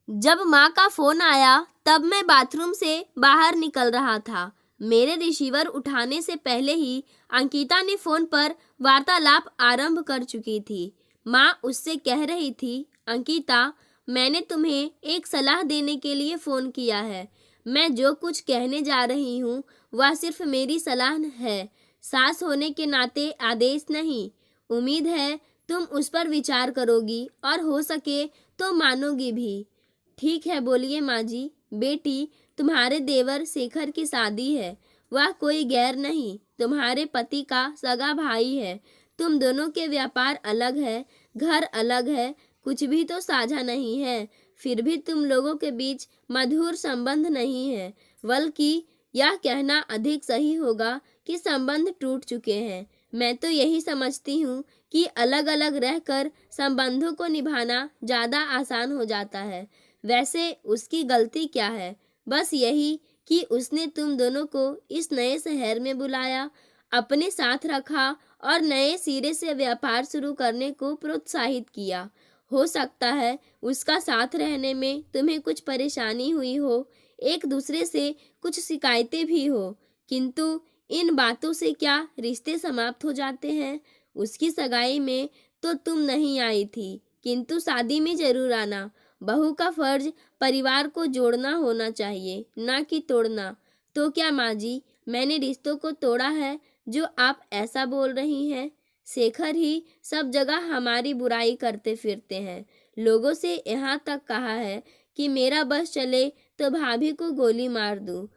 जब माँ का फोन आया तब मैं बाथरूम से बाहर निकल रहा था। मेरे रिसीवर उठाने से पहले ही अंकिता ने फोन पर वार्तालाप आरंभ कर चुकी थी। माँ उससे कह रही थी, अंकिता, मैंने तुम्हें एक सलाह देने के लिए फ़ोन किया है। मैं जो कुछ कहने जा रही हूँ वह सिर्फ मेरी सलाह है, सास होने के नाते आदेश नहीं। उम्मीद है तुम उस पर विचार करोगी और हो सके तो मानोगी भी। ठीक है, बोलिए माँ जी। बेटी, तुम्हारे देवर शेखर की शादी है। वह कोई गैर नहीं, तुम्हारे पति का सगा भाई है। तुम दोनों के व्यापार अलग है, घर अलग है, कुछ भी तो साझा नहीं है। फिर भी तुम लोगों के बीच मधुर संबंध नहीं है, बल्कि यह कहना अधिक सही होगा कि संबंध टूट चुके हैं। मैं तो यही समझती हूँ कि अलग अलग रहकर संबंधों को निभाना ज़्यादा आसान हो जाता है। वैसे उसकी गलती क्या है? बस यही कि उसने तुम दोनों को इस नए शहर में बुलाया, अपने साथ रखा और नए सिरे से व्यापार शुरू करने को प्रोत्साहित किया। हो सकता है उसका साथ रहने में तुम्हें कुछ परेशानी हुई हो, एक दूसरे से कुछ शिकायतें भी हो, किंतु इन बातों से क्या रिश्ते समाप्त हो जाते हैं? उसकी सगाई में तो तुम नहीं आई थी, किंतु शादी में जरूर आना। बहू का फर्ज परिवार को जोड़ना होना चाहिए, ना कि तोड़ना। तो क्या माँ जी, मैंने रिश्तों को तोड़ा है जो आप ऐसा बोल रही हैं? शेखर ही सब जगह हमारी बुराई करते फिरते हैं। लोगों से यहाँ तक कहा है कि मेरा बस चले तो भाभी को गोली मार दूँ।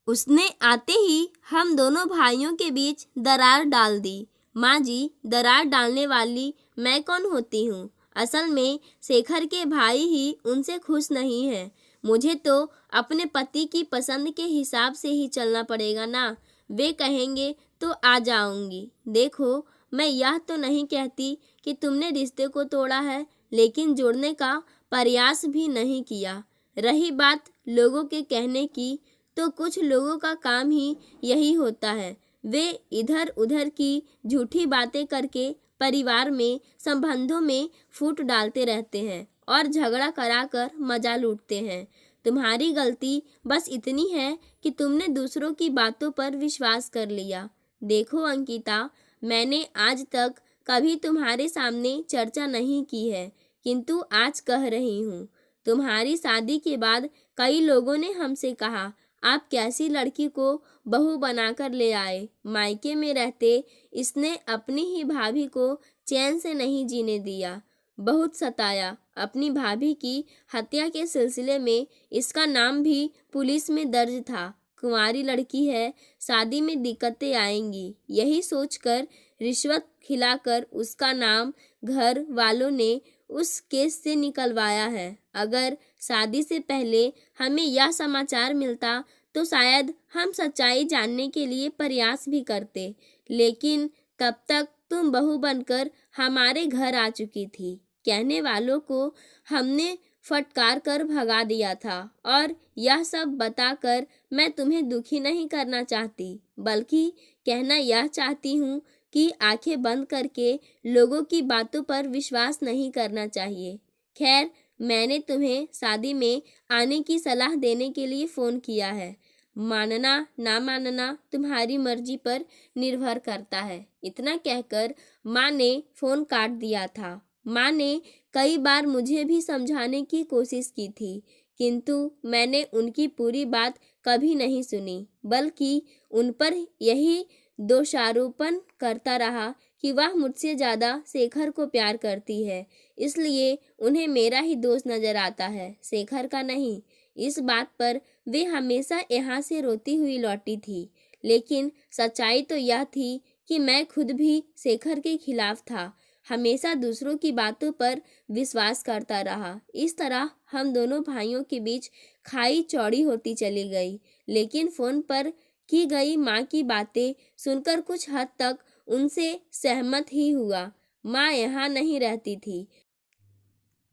उसने आते ही हम दोनों भाइयों के बीच दरार डाल दी। माँ जी, दरार डालने वाली मैं कौन होती हूँ? असल में शेखर के भाई ही उनसे खुश नहीं है। मुझे तो अपने पति की पसंद के हिसाब से ही चलना पड़ेगा ना। वे कहेंगे तो आ जाऊंगी। देखो, मैं यह तो नहीं कहती कि तुमने रिश्ते को तोड़ा है, लेकिन जोड़ने का प्रयास भी नहीं किया। रही बात लोगों के कहने की, तो कुछ लोगों का काम ही यही होता है। वे इधर उधर की झूठी बातें करके परिवार में, संबंधों में फूट डालते रहते हैं और झगड़ा कराकर मजा लूटते हैं। तुम्हारी गलती बस इतनी है कि तुमने दूसरों की बातों पर विश्वास कर लिया। देखो अंकिता, मैंने आज तक कभी तुम्हारे सामने चर्चा नहीं की है, किंतु आज कह रही हूँ। तुम्हारी शादी के बाद कई लोगों ने हमसे कहा, आप कैसी लड़की को बहू बनाकर ले आए। मायके में रहते इसने अपनी ही भाभी को चैन से नहीं जीने दिया, बहुत सताया। अपनी भाभी की हत्या के सिलसिले में इसका नाम भी पुलिस में दर्ज था। कुंवारी लड़की है, शादी में दिक्कतें आएंगी, यही सोचकर रिश्वत खिलाकर उसका नाम घर वालों ने उस केस से निकलवाया है। अगर शादी से पहले हमें यह समाचार मिलता तो शायद हम सच्चाई जानने के लिए प्रयास भी करते, लेकिन तब तक तुम बहू बनकर हमारे घर आ चुकी थी। कहने वालों को हमने फटकार कर भगा दिया था, और यह सब बताकर मैं तुम्हें दुखी नहीं करना चाहती, बल्कि कहना यह चाहती हूँ कि आंखें बंद करके लोगों की बातों पर विश्वास नहीं करना चाहिए। खैर, मैंने तुम्हें शादी में आने की सलाह देने के लिए फ़ोन किया है। मानना ना मानना तुम्हारी मर्जी पर निर्भर करता है। इतना कहकर माँ ने फ़ोन काट दिया था। माँ ने कई बार मुझे भी समझाने की कोशिश की थी, किंतु मैंने उनकी पूरी बात कभी नहीं सुनी, बल्कि उन पर यही दोषारोपण करता रहा कि वह मुझसे ज़्यादा शेखर को प्यार करती है, इसलिए उन्हें मेरा ही दोष नज़र आता है, शेखर का नहीं। इस बात पर वे हमेशा यहाँ से रोती हुई लौटी थी, लेकिन सच्चाई तो यह थी कि मैं खुद भी शेखर के खिलाफ था, हमेशा दूसरों की बातों पर विश्वास करता रहा। इस तरह हम दोनों भाइयों के बीच खाई चौड़ी होती चली गई, लेकिन फ़ोन पर की गई माँ की बातें सुनकर कुछ हद तक उनसे सहमत ही हुआ। माँ यहाँ नहीं रहती थी।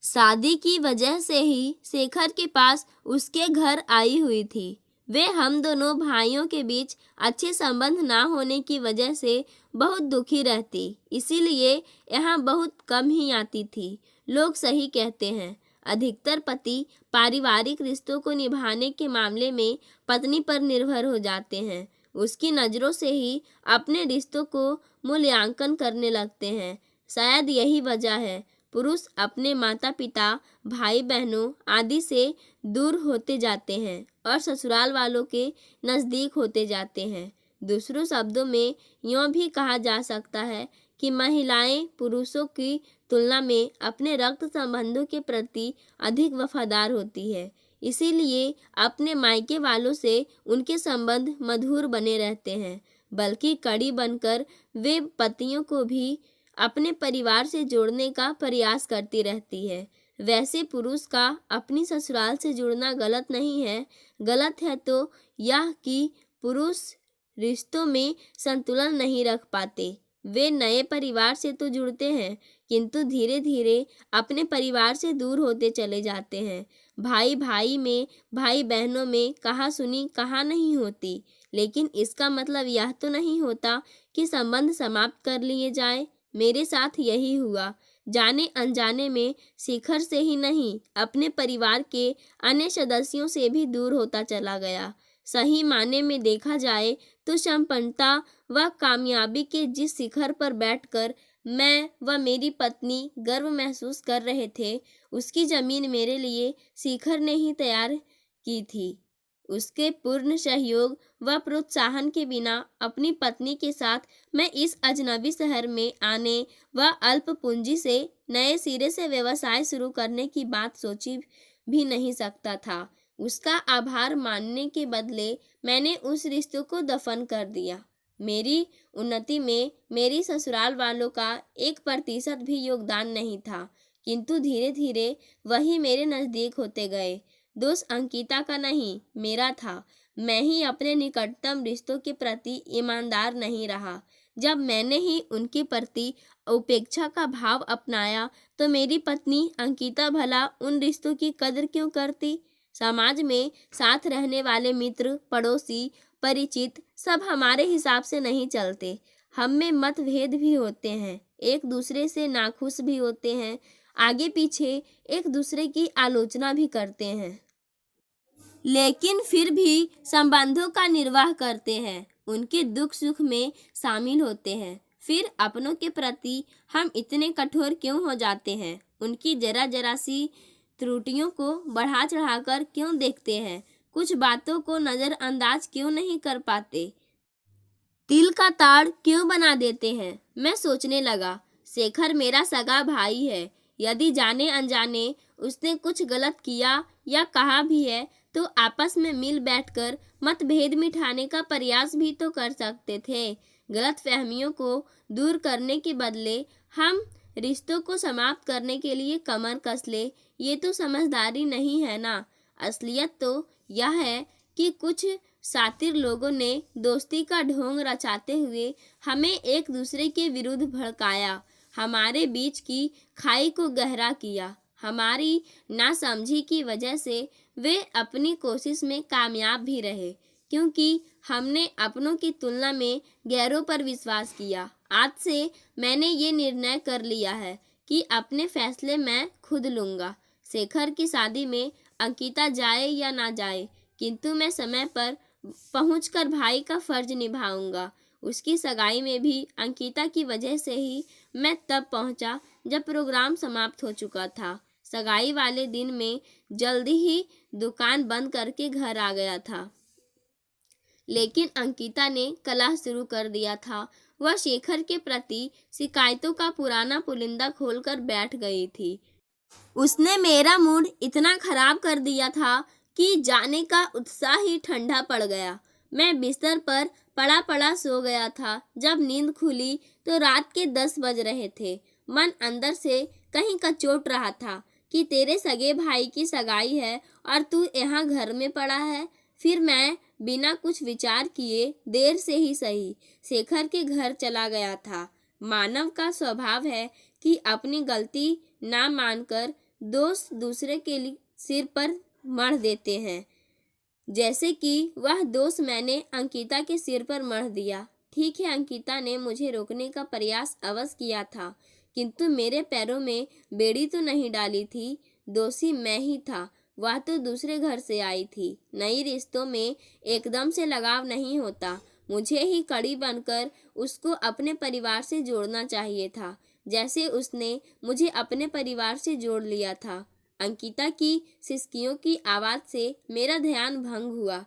शादी की वजह से ही शेखर के पास उसके घर आई हुई थी। वे हम दोनों भाइयों के बीच अच्छे संबंध ना होने की वजह से बहुत दुखी रहती, इसीलिए यहाँ बहुत कम ही आती थी। लोग सही कहते हैं, अधिकतर पति पारिवारिक रिश्तों को निभाने के मामले में पत्नी पर निर्भर हो जाते हैं। उसकी नज़रों से ही अपने रिश्तों को मूल्यांकन करने लगते हैं। शायद यही वजह है पुरुष अपने माता पिता, भाई बहनों आदि से दूर होते जाते हैं और ससुराल वालों के नज़दीक होते जाते हैं। दूसरों शब्दों में यूँ भी कहा जा सकता है कि महिलाएं पुरुषों की तुलना में अपने रक्त संबंधों के प्रति अधिक वफादार होती है। इसीलिए अपने मायके वालों से उनके संबंध मधुर बने रहते हैं, बल्कि कड़ी बनकर वे पतियों को भी अपने परिवार से जोड़ने का प्रयास करती रहती है। वैसे पुरुष का अपनी ससुराल से जुड़ना गलत नहीं है। गलत है तो यह कि पुरुष रिश्तों में संतुलन नहीं रख पाते। वे नए परिवार से तो जुड़ते हैं, किंतु धीरे धीरे अपने परिवार से दूर होते चले जाते हैं। भाई भाई में, भाई बहनों में कहा सुनी कहा नहीं होती, लेकिन इसका मतलब यह तो नहीं होता कि संबंध समाप्त कर लिए जाए। मेरे साथ यही हुआ। जाने अनजाने में शिखर से ही नहीं, अपने परिवार के अन्य सदस्यों से भी दूर होता चला गया। सही माने में देखा जाए तो संपन्नता व कामयाबी के जिस शिखर पर बैठकर मैं व मेरी पत्नी गर्व महसूस कर रहे थे, उसकी जमीन मेरे लिए शिखर ने ही तैयार की थी। उसके पूर्ण सहयोग व प्रोत्साहन के बिना अपनी पत्नी के साथ मैं इस अजनबी शहर में आने व अल्प पूंजी से नए सिरे से व्यवसाय शुरू करने की बात सोची भी नहीं सकता था। उसका आभार मानने के बदले मैंने उस रिश्ते को दफन कर दिया। मेरी उन्नति में मेरी ससुराल वालों का 1% भी योगदान नहीं था, किंतु धीरे धीरे वही मेरे नज़दीक होते गए। दोष अंकिता का नहीं, मेरा था। मैं ही अपने निकटतम रिश्तों के प्रति ईमानदार नहीं रहा। जब मैंने ही उनके प्रति उपेक्षा का भाव अपनाया तो मेरी पत्नी अंकिता भला उन रिश्तों की कदर क्यों करती? समाज में साथ रहने वाले मित्र, पड़ोसी, परिचित सब हमारे हिसाब से नहीं चलते। हम में मतभेद भी होते हैं, एक दूसरे से नाखुश भी होते हैं, आगे पीछे एक दूसरे की आलोचना भी करते हैं, लेकिन फिर भी संबंधों का निर्वाह करते हैं, उनके दुख सुख में शामिल होते हैं। फिर अपनों के प्रति हम इतने कठोर क्यों हो जाते हैं? उनकी जरा जरा सी त्रुटियों को बढ़ा चढ़ाकर क्यों देखते हैं? कुछ बातों को नज़रअंदाज क्यों नहीं कर पाते? तिल का ताड़ क्यों बना देते हैं? मैं सोचने लगा, शेखर मेरा सगा भाई है। यदि जाने अनजाने उसने कुछ गलत किया या कहा भी है तो आपस में मिल बैठकर मतभेद मिटाने का प्रयास भी तो कर सकते थे। गलत फहमियों को दूर करने के बदले हम रिश्तों को समाप्त करने के लिए कमर कस ले, ये तो समझदारी नहीं है ना। असलियत तो यह है कि कुछ शातिर लोगों ने दोस्ती का ढोंग रचाते हुए हमें एक दूसरे के विरुद्ध भड़काया, हमारे बीच की खाई को गहरा किया। हमारी नासमझी की वजह से वे अपनी कोशिश में कामयाब भी रहे, क्योंकि हमने अपनों की तुलना में गैरों पर विश्वास किया। आज से मैंने ये निर्णय कर लिया है कि अपने फैसले मैं खुद लूँगा। शेखर की शादी में अंकिता जाए या ना जाए, किंतु मैं समय पर पहुंचकर भाई का फर्ज निभाऊंगा। उसकी सगाई में भी अंकिता की वजह से ही मैं तब पहुंचा जब प्रोग्राम समाप्त हो चुका था। सगाई वाले दिन में जल्दी ही दुकान बंद करके घर आ गया था, लेकिन अंकिता ने कलह शुरू कर दिया था। वह शेखर के प्रति शिकायतों का पुराना पुलिंदा खोलकर बैठ गई थी। उसने मेरा मूड इतना खराब कर दिया था कि जाने का उत्साह ही ठंडा पड़ गया। मैं बिस्तर पर पड़ा पड़ा सो गया था। जब नींद खुली तो रात के 10 बज रहे थे। मन अंदर से कहीं कचोट रहा था कि तेरे सगे भाई की सगाई है और तू यहाँ घर में पड़ा है। फिर मैं बिना कुछ विचार किए देर से ही सही शेखर के घर चला गया था। मानव का स्वभाव है कि अपनी गलती ना मानकर दोष दूसरे के सिर पर मढ़ देते हैं, जैसे कि वह दोष मैंने अंकिता के सिर पर मढ़ दिया। ठीक है, अंकिता ने मुझे रोकने का प्रयास अवश्य किया था, किंतु मेरे पैरों में बेड़ी तो नहीं डाली थी। दोषी मैं ही था। वह तो दूसरे घर से आई थी। नई रिश्तों में एकदम से लगाव नहीं होता। मुझे ही कड़ी बनकर उसको अपने परिवार से जोड़ना चाहिए था, जैसे उसने मुझे अपने परिवार से जोड़ लिया था। अंकिता की सिसकियों की आवाज से मेरा ध्यान भंग हुआ।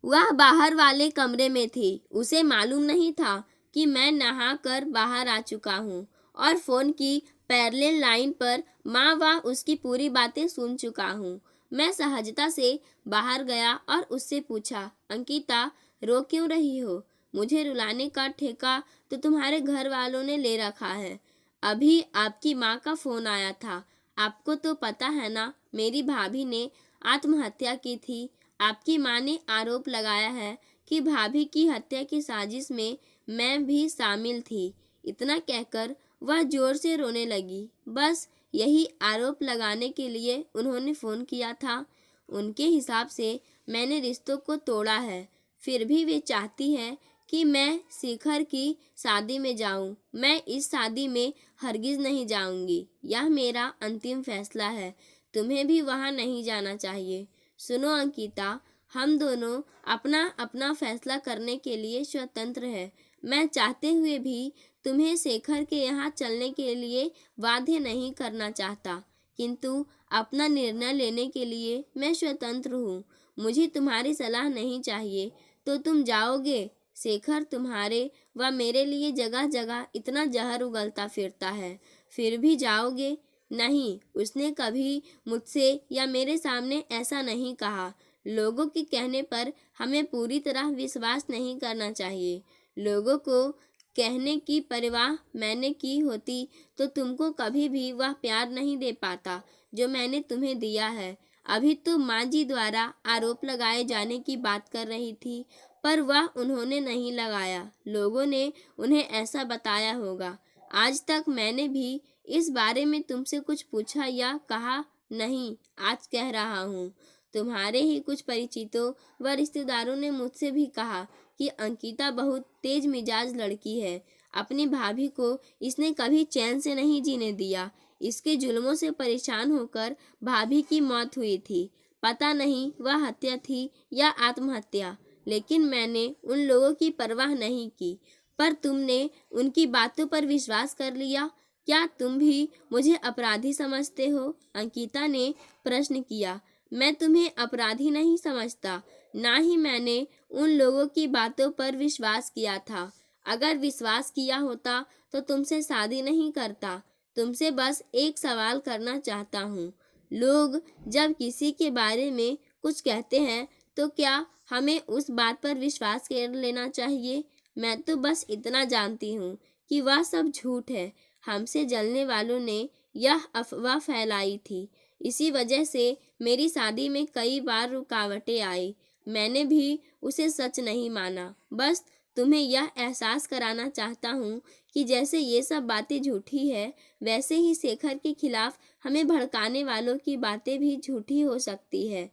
वह बाहर वाले कमरे में थी। उसे मालूम नहीं था कि मैं नहा कर बाहर आ चुका हूँ और फोन की पैरेलल लाइन पर माँ व उसकी पूरी बातें सुन चुका हूँ। मैं सहजता से बाहर गया और उससे पूछा, अंकिता, रो क्यों रही हो? मुझे रुलाने का ठेका तो तुम्हारे घर वालों ने ले रखा है। अभी आपकी माँ का फोन आया था। आपको तो पता है ना, मेरी भाभी ने आत्महत्या की थी। आपकी माँ ने आरोप लगाया है कि भाभी की हत्या की साजिश में मैं भी शामिल थी। इतना कहकर वह जोर से रोने लगी। बस यही आरोप लगाने के लिए उन्होंने फ़ोन किया था। उनके हिसाब से मैंने रिश्तों को तोड़ा है, फिर भी वे चाहती हैं कि मैं शिखर की शादी में जाऊं। मैं इस शादी में हरगिज़ नहीं जाऊंगी। यह मेरा अंतिम फैसला है। तुम्हें भी वहां नहीं जाना चाहिए। सुनो अंकिता, हम दोनों अपना अपना फैसला करने के लिए स्वतंत्र हैं। मैं चाहते हुए भी तुम्हें शेखर के यहाँ चलने के लिए बाध्य नहीं करना चाहता, किंतु अपना निर्णय लेने के लिए मैं स्वतंत्र हूँ। मुझे तुम्हारी सलाह नहीं चाहिए। तो तुम जाओगे? शेखर तुम्हारे व मेरे लिए जगह जगह इतना जहर उगलता फिरता है, फिर भी जाओगे? नहीं, उसने कभी मुझसे या मेरे सामने ऐसा नहीं कहा। लोगों के कहने पर हमें पूरी तरह विश्वास नहीं करना चाहिए। लोगों को कहने की परवाह मैंने की होती तो तुमको कभी भी वह प्यार नहीं दे पाता जो मैंने तुम्हें दिया है। अभी तो माँ जी द्वारा आरोप लगाए जाने की बात कर रही थी, पर वह उन्होंने नहीं लगाया। लोगों ने उन्हें ऐसा बताया होगा। आज तक मैंने भी इस बारे में तुमसे कुछ पूछा या कहा नहीं, आज कह रहा हूँ। तुम्हारे ही कुछ परिचितों व रिश्तेदारों ने मुझसे भी कहा कि अंकिता बहुत तेज मिजाज लड़की है। अपनी भाभी को इसने कभी चैन से नहीं जीने दिया। इसके जुल्मों से परेशान होकर भाभी की मौत हुई थी। पता नहीं वह हत्या थी या आत्महत्या, लेकिन मैंने उन लोगों की परवाह नहीं की। पर तुमने उनकी बातों पर विश्वास कर लिया। क्या तुम भी मुझे अपराधी समझते हो? अंकिता ने प्रश्न किया। मैं तुम्हें अपराधी नहीं समझता, ना ही मैंने उन लोगों की बातों पर विश्वास किया था। अगर विश्वास किया होता तो तुमसे शादी नहीं करता। तुमसे बस एक सवाल करना चाहता हूँ। लोग जब किसी के बारे में कुछ कहते हैं तो क्या हमें उस बात पर विश्वास कर लेना चाहिए? मैं तो बस इतना जानती हूँ कि वह सब झूठ है। हमसे जलने वालों ने यह अफवाह फैलाई थी। इसी वजह से मेरी शादी में कई बार रुकावटें आई। मैंने भी उसे सच नहीं माना। बस तुम्हें यह एहसास कराना चाहता हूँ कि जैसे ये सब बातें झूठी है, वैसे ही शेखर के खिलाफ हमें भड़काने वालों की बातें भी झूठी हो सकती है।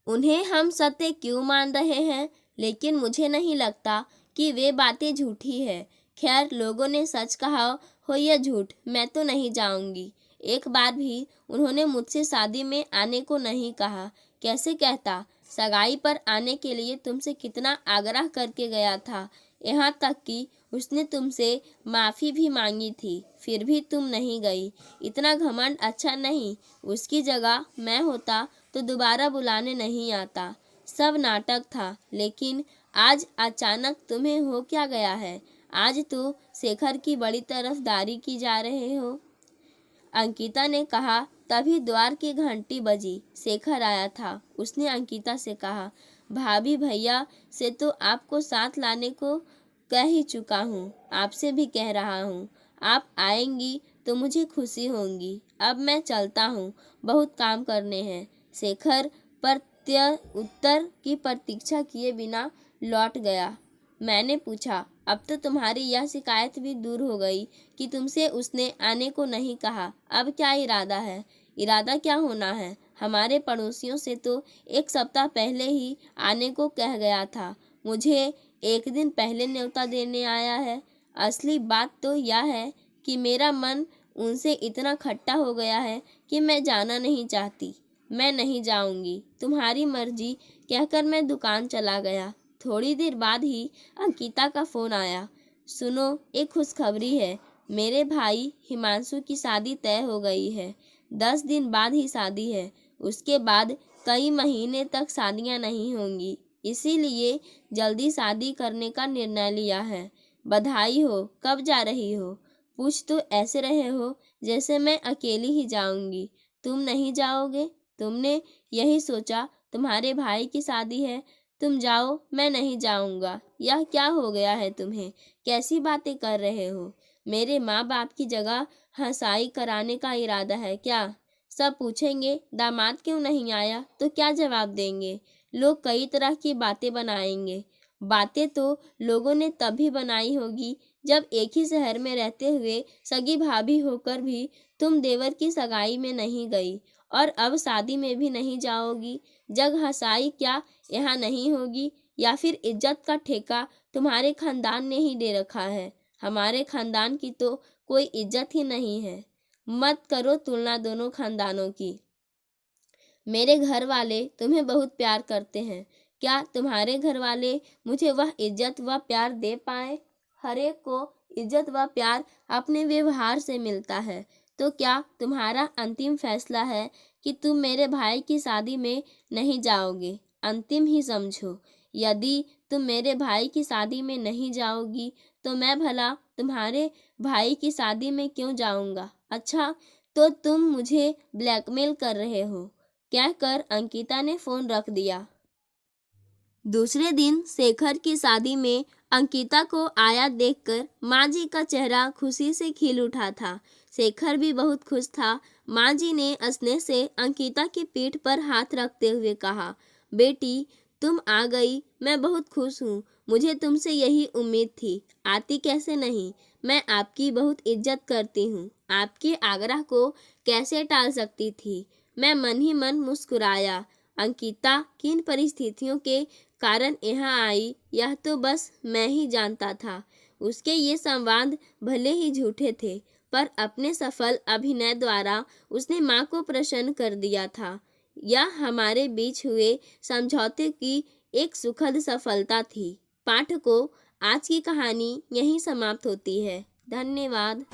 उन्हें हम सत्य क्यों मान रहे हैं, लेकिन मुझे नहीं लगता कि वे बातें झूठी है। खैर, लोगों ने सच कहा हो या झूठ, मैं तो नहीं जाऊंगी। एक बार भी उन्होंने मुझसे शादी में आने को नहीं कहा। कैसे कहता? सगाई पर आने के लिए तुमसे कितना आग्रह करके गया था। यहाँ तक कि उसने तुमसे माफ़ी भी मांगी थी, फिर भी तुम नहीं गई। इतना घमंड अच्छा नहीं। उसकी जगह मैं होता तो दोबारा बुलाने नहीं आता। सब नाटक था। लेकिन आज अचानक तुम्हें हो क्या गया है? आज तो शेखर की बड़ी तरफदारी की जा रहे हो। अंकिता ने कहा। तभी द्वार की घंटी बजी। शेखर आया था। उसने अंकिता से कहा, भाभी भैया से तो आपको साथ लाने को कह ही चुका हूँ, आपसे भी कह रहा हूँ। आप आएंगी तो मुझे खुशी होगी। अब मैं चलता हूँ, बहुत काम करने हैं। शेखर प्रत्युत्तर की प्रतीक्षा किए बिना लौट गया। मैंने पूछा, अब तो तुम्हारी यह शिकायत भी दूर हो गई कि तुमसे उसने आने को नहीं कहा। अब क्या इरादा है? इरादा क्या होना है? हमारे पड़ोसियों से तो एक सप्ताह पहले ही आने को कह गया था। मुझे एक दिन पहले न्योता देने आया है। असली बात तो यह है कि मेरा मन उनसे इतना खट्टा हो गया है कि मैं जाना नहीं चाहती। मैं नहीं जाऊंगी, तुम्हारी मर्जी, कहकर मैं दुकान चला गया। थोड़ी देर बाद ही अंकिता का फ़ोन आया। सुनो, एक खुशखबरी है, मेरे भाई हिमांशु की शादी तय हो गई है। 10 दिन बाद ही शादी है, उसके बाद कई महीने तक शादियां नहीं होंगी, इसीलिए जल्दी शादी करने का निर्णय लिया है। बधाई हो। कब जा रही हो? पूछ तो ऐसे रहे हो जैसे मैं अकेली ही जाऊंगी। तुम नहीं जाओगे? तुमने यही सोचा तुम्हारे भाई की शादी है, तुम जाओ, मैं नहीं जाऊंगा। यह क्या हो गया है तुम्हें? कैसी बातें कर रहे हो? मेरे माँ बाप की जगह हंसाई कराने का इरादा है क्या? सब पूछेंगे दामाद क्यों नहीं आया, तो क्या जवाब देंगे? लोग कई तरह की बातें बनाएंगे। बातें तो लोगों ने तभी बनाई होगी जब एक ही शहर में रहते हुए सगी भाभी होकर भी तुम देवर की सगाई में नहीं गई, और अब शादी में भी नहीं जाओगी। जग हंसाई क्या यहाँ नहीं होगी, या फिर इज्जत का ठेका तुम्हारे खानदान ने ही दे रखा है? हमारे खानदान की तो कोई इज्जत ही नहीं है। मत करो तुलना दोनों खानदानों की। मेरे घर वाले तुम्हें बहुत प्यार करते हैं। क्या तुम्हारे घर वाले मुझे वह इज्जत व प्यार दे पाए? हरेक को इज्जत व प्यार अपने व्यवहार से मिलता है। तो क्या तुम्हारा अंतिम फैसला है कि तुम मेरे भाई की शादी में नहीं जाओगे? अंतिम ही समझो। यदि तुम मेरे भाई की शादी में नहीं जाओगी तो मैं भला तुम्हारे भाई की शादी में क्यों जाऊंगा? अच्छा, तो तुम मुझे ब्लैकमेल कर रहे हो, कहकर अंकिता ने फोन रख दिया। दूसरे दिन शेखर की शादी में अंकिता को आया देखकर माँ जी का चेहरा खुशी से खिल उठा था। शेखर भी बहुत खुश था। माँ जी ने स्नेह से अंकिता की पीठ पर हाथ रखते हुए कहा, बेटी तुम आ गई, मैं बहुत खुश हूँ। मुझे तुमसे यही उम्मीद थी, आती कैसे नहीं। मैं आपकी बहुत इज्जत करती हूँ, आपके आग्रह को कैसे टाल सकती थी। मैं मन ही मन मुस्कुराया। अंकिता किन परिस्थितियों के कारण यहाँ आई, यह तो बस मैं ही जानता था। उसके ये संवाद भले ही झूठे थे, पर अपने सफल अभिनय द्वारा उसने माँ को प्रसन्न कर दिया था। यह हमारे बीच हुए समझौते की एक सुखद सफलता थी। पाठकों, आज की कहानी यहीं समाप्त होती है। धन्यवाद।